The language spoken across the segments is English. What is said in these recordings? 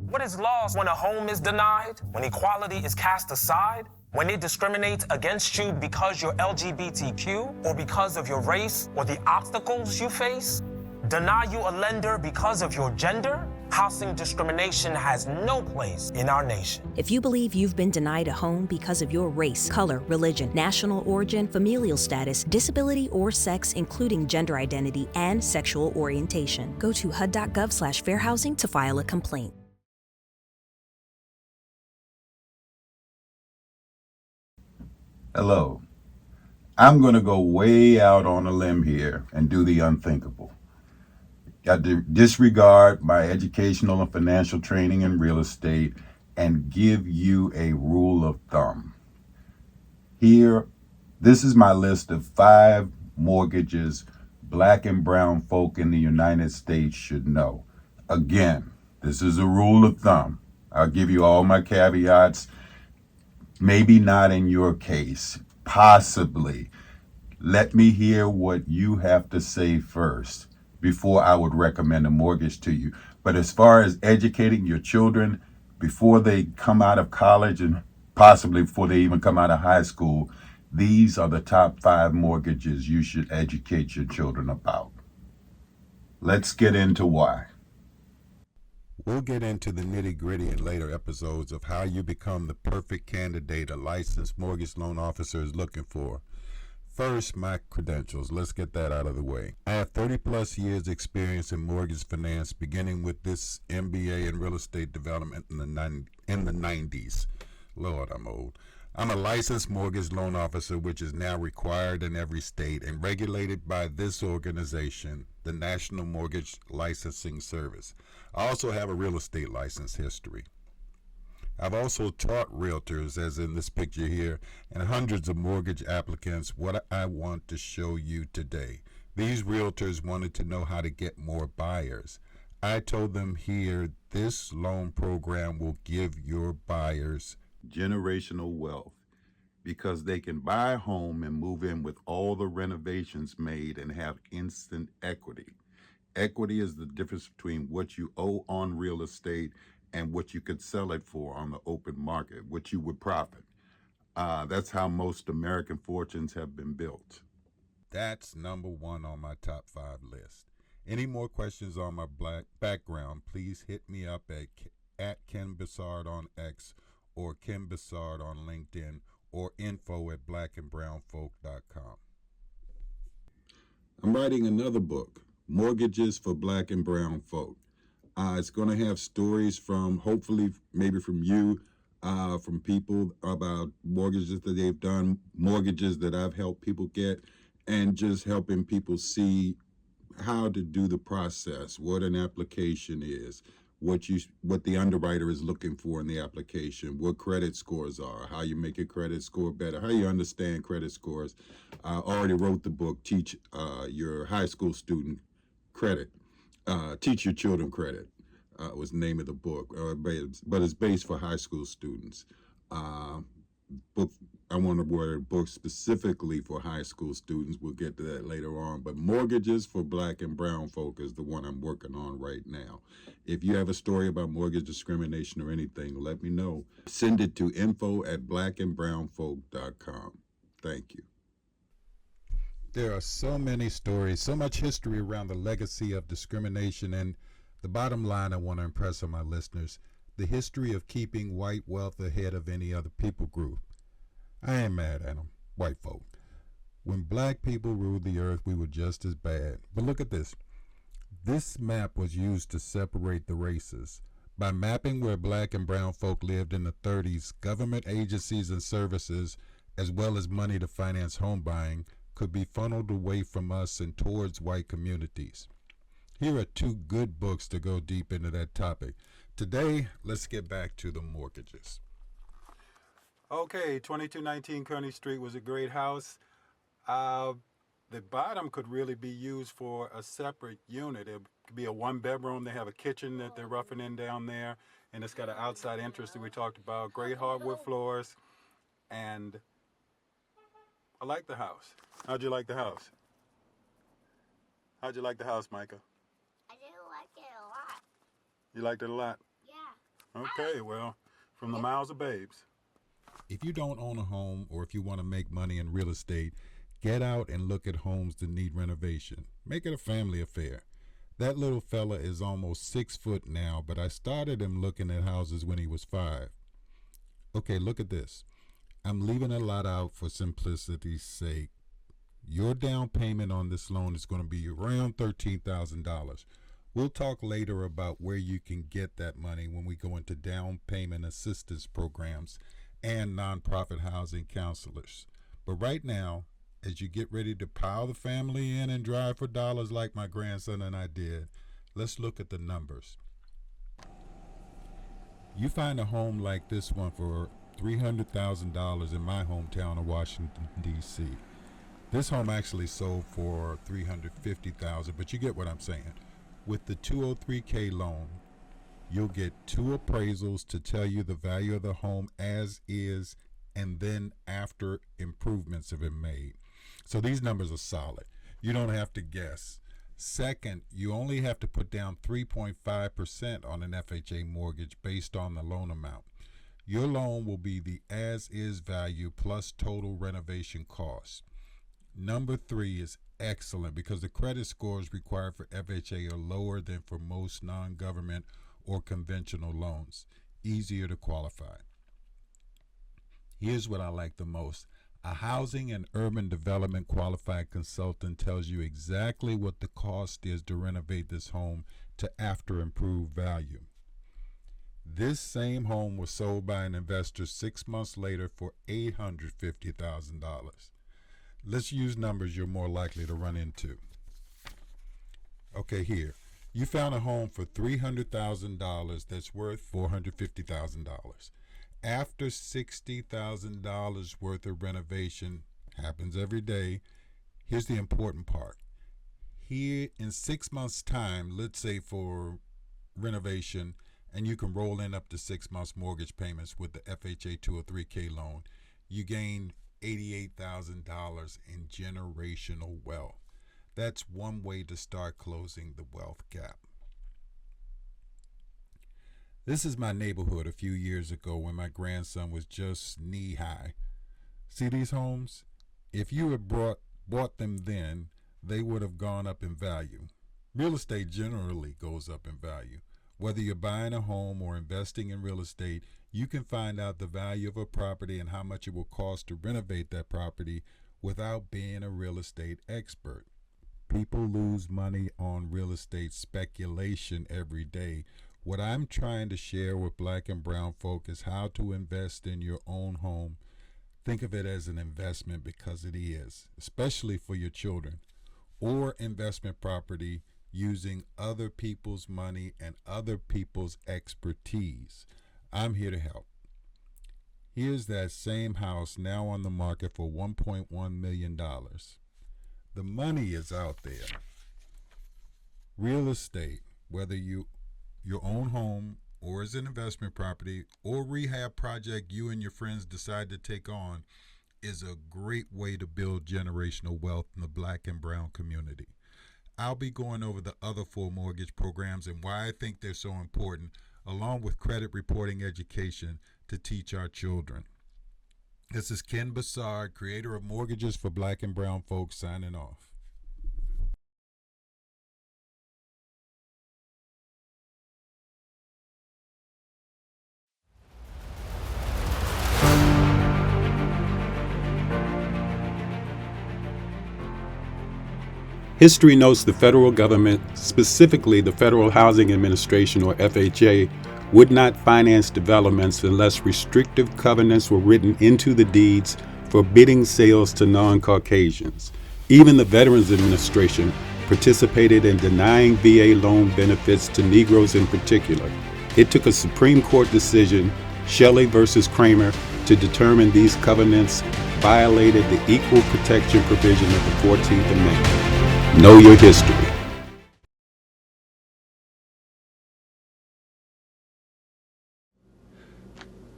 What is lost when a home is denied? When equality is cast aside? When it discriminates against you because you're LGBTQ or because of your race or the obstacles you face? Deny you a lender because of your gender? Housing discrimination has no place in our nation. If you believe you've been denied a home because of your race, color, religion, national origin, familial status, disability, or sex, including gender identity and sexual orientation, go to HUD.gov/fairhousing to file a complaint. Hello. I'm going to go way out on a limb here and do the unthinkable. Got to disregard my educational and financial training in real estate and give you a rule of thumb. Here, this is my list of 5 mortgages black and brown folk in the United States should know. Again, this is a rule of thumb. I'll give you all my caveats. Maybe not in your case, possibly. Let me hear what you have to say first before I would recommend a mortgage to you. But as far as educating your children before they come out of college and possibly before they even come out of high school, these are the top 5 mortgages you should educate your children about. Let's get into why. We'll get into the nitty-gritty in later episodes of how you become the perfect candidate a licensed mortgage loan officer is looking for. First, my credentials. Let's get that out of the way. I have 30-plus years experience in mortgage finance, beginning with this MBA in real estate development in the 90s. Lord, I'm old. I'm a licensed mortgage loan officer, which is now required in every state and regulated by this organization, the National Mortgage Licensing Service. I also have a real estate license history. I've also taught realtors, as in this picture here, and hundreds of mortgage applicants what I want to show you today. These realtors wanted to know how to get more buyers. I told them here, this loan program will give your buyers Generational wealth, because they can buy a home and move in with all the renovations made and have instant equity. Equity is the difference between what you owe on real estate and what you could sell it for on the open market, what you would profit. That's how most American fortunes have been built. That's number 1 on my top 5 list. Any more questions on my black background, please hit me up at Ken Bissard on X or Ken Bissard on LinkedIn or info@blackandbrownfolk.com. I'm writing another book, Mortgages for Black and Brown Folk. It's going to have stories from, hopefully, maybe from you, from people about mortgages that they've done, mortgages that I've helped people get, and just helping people see how to do the process, what an application is, what the underwriter is looking for in the application, what credit scores are, how you make a credit score better, how you understand credit scores. I already wrote the book, Teach Your High School Student Credit. Teach Your Children Credit was the name of the book, but it's based for high school students. Book, I want to write a book specifically for high school students. We'll get to that later on. But Mortgages for Black and Brown Folk is the one I'm working on right now. If you have a story about mortgage discrimination or anything, let me know. Send it to info@blackandbrownfolk.com. Thank you. There are so many stories, so much history around the legacy of discrimination, and the bottom line I want to impress on my listeners, the history of keeping white wealth ahead of any other people group. I ain't mad at them, white folk. When black people ruled the earth, we were just as bad. But look at this. This map was used to separate the races. By mapping where black and brown folk lived in the 30s, government agencies and services, as well as money to finance home buying, could be funneled away from us and towards white communities. Here are 2 good books to go deep into that topic. Today, let's get back to the mortgages. Okay, 2219 Kearney Street was a great house. The bottom could really be used for a separate unit. It could be a 1-bedroom. They have a kitchen that they're roughing in down there, and it's got an outside entrance that we talked about. Great hardwood floors, and I like the house. How'd you like the house? How'd you like the house, Micah? I do like it a lot. You liked it a lot? Yeah. Okay, well, from the mouths of babes. If you don't own a home or if you want to make money in real estate, get out and look at homes that need renovation. Make it a family affair. That little fella is almost 6 foot now, but I started him looking at houses when he was 5. Okay, look at this. I'm leaving a lot out for simplicity's sake. Your down payment on this loan is going to be around $13,000. We'll talk later about where you can get that money when we go into down payment assistance programs and nonprofit housing counselors. But right now, as you get ready to pile the family in and drive for dollars like my grandson and I did, let's look at the numbers. You find a home like this one for $300,000 in my hometown of Washington, D.C. This home actually sold for $350,000, but you get what I'm saying. With the 203K loan, you'll get 2 appraisals to tell you the value of the home as is and then after improvements have been made. So these numbers are solid. You don't have to guess. Second, you only have to put down 3.5% on an FHA mortgage based on the loan amount. Your loan will be the as-is value plus total renovation costs. Number 3 is excellent because the credit scores required for FHA are lower than for most non-government or conventional loans. Easier to qualify. Here's what I like the most. A housing and urban development qualified consultant tells you exactly what the cost is to renovate this home to after improved value. This same home was sold by an investor 6 months later for $850,000. Let's use numbers you're more likely to run into. Okay, here. You found a home for $300,000 that's worth $450,000. After $60,000 worth of renovation, happens every day, here's the important part. Here in 6 months' time, let's say for renovation, and you can roll in up to 6 months mortgage payments with the FHA 203K loan, you gain $88,000 in generational wealth. That's one way to start closing the wealth gap. This is my neighborhood a few years ago when my grandson was just knee-high. See these homes? If you had bought them then, they would have gone up in value. Real estate generally goes up in value. Whether you're buying a home or investing in real estate, you can find out the value of a property and how much it will cost to renovate that property without being a real estate expert. People lose money on real estate speculation every day. What I'm trying to share with Black and brown folk is how to invest in your own home. Think of it as an investment because it is, especially for your children, or investment property using other people's money and other people's expertise. I'm here to help. Here's that same house now on the market for $1.1 million. The money is out there. Real estate, whether your own home or as an investment property or rehab project you and your friends decide to take on, is a great way to build generational wealth in the Black and brown community. I'll be going over the other 4 mortgage programs and why I think they're so important, along with credit reporting education to teach our children. This is Ken Bassard, creator of Mortgages for Black and Brown Folks, signing off. History notes the federal government, specifically the Federal Housing Administration or FHA, would not finance developments unless restrictive covenants were written into the deeds forbidding sales to non-Caucasians. Even the Veterans Administration participated in denying VA loan benefits to Negroes in particular. It took a Supreme Court decision, Shelley versus Kramer, to determine these covenants violated the equal protection provision of the 14th Amendment. Know your history.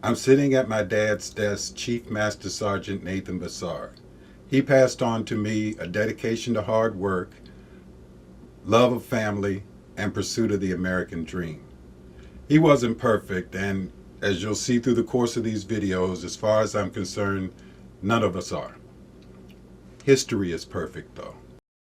I'm sitting at my dad's desk, Chief Master Sergeant Nathan Bassard. He passed on to me a dedication to hard work, love of family, and pursuit of the American dream. He wasn't perfect, and as you'll see through the course of these videos, as far as I'm concerned, none of us are. History is perfect, though.